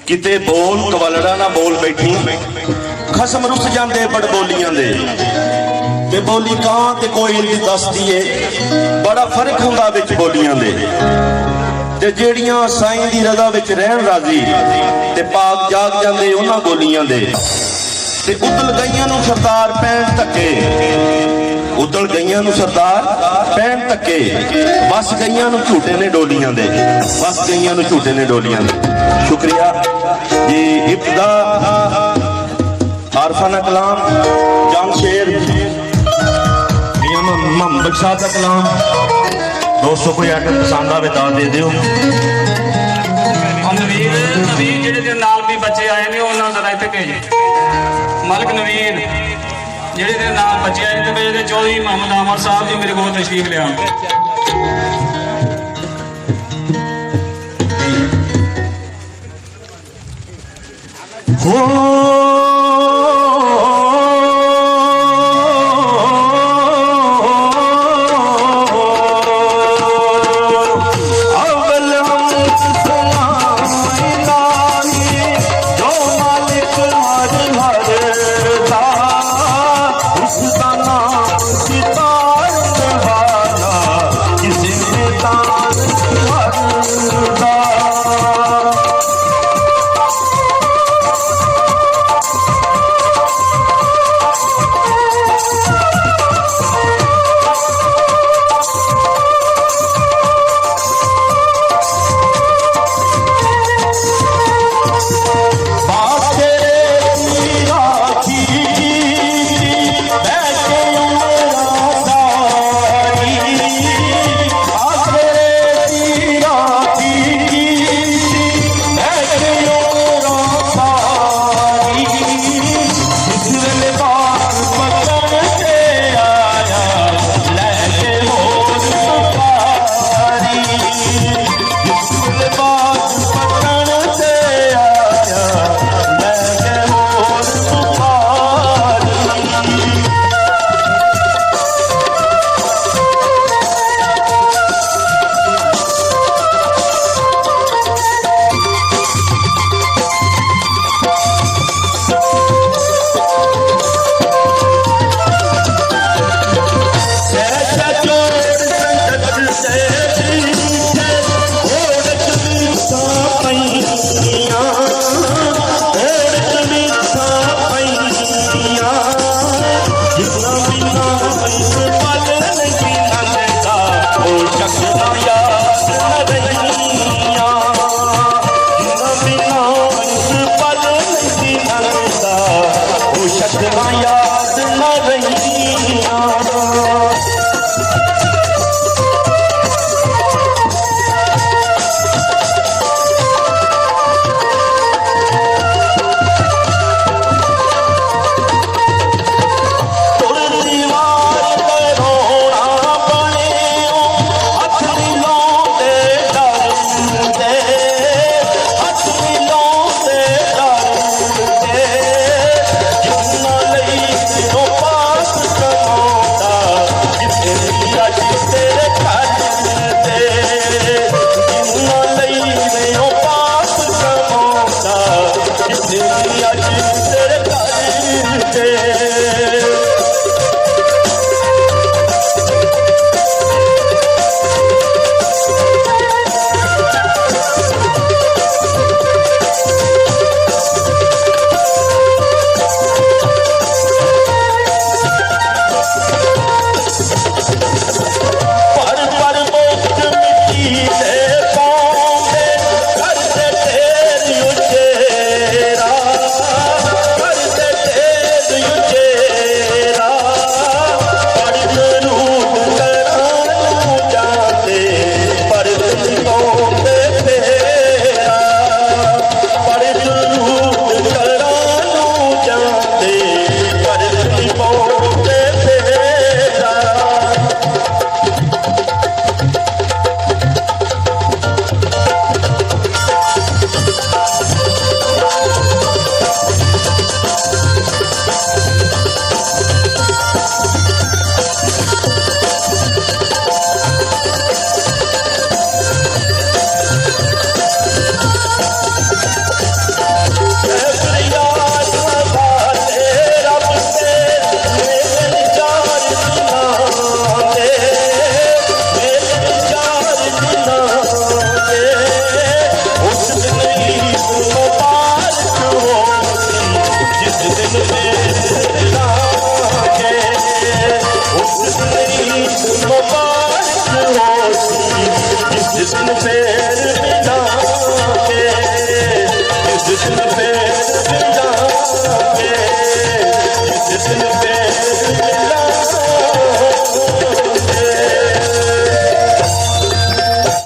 किते बोल कवलड़ा ना बोल बैठी खसम रुस जाते बड़ बोलियां दे ते बोली कां ते कोई दी दसदी है बड़ा फर्क हुंदा विच बोलियां दे ते जेड़ियां साईं दी रज़ा विच रहन राजी ते पाक जाग जांदे उन्हां बोलियां दे ते उदल गईयां नूं सरदार पैण धक्के उदल गईयां नूं सरदार पैण धक्के बस गईयां नूं झूटे ने डोलियां दे बस गईयां नूं झूटे ने डोलियां दे। शुक्रिया जी। इब्तिदा आरफाना कलाम जंग शेर मोहम्मद शाह का कलाम दोस्तों कोई आकर पसंद आवे दाद दे दियो। नवीर नवीर जेडे नाल भी बच्चे आए ने उन्हां जरा इत्थे भेज मलक नवीर जेडे नाल बच्चे आए ने चौधरी मोहम्मद आमर साहब जी मेरे को तशरीफ लिया। ਸਿਰ ਤੇ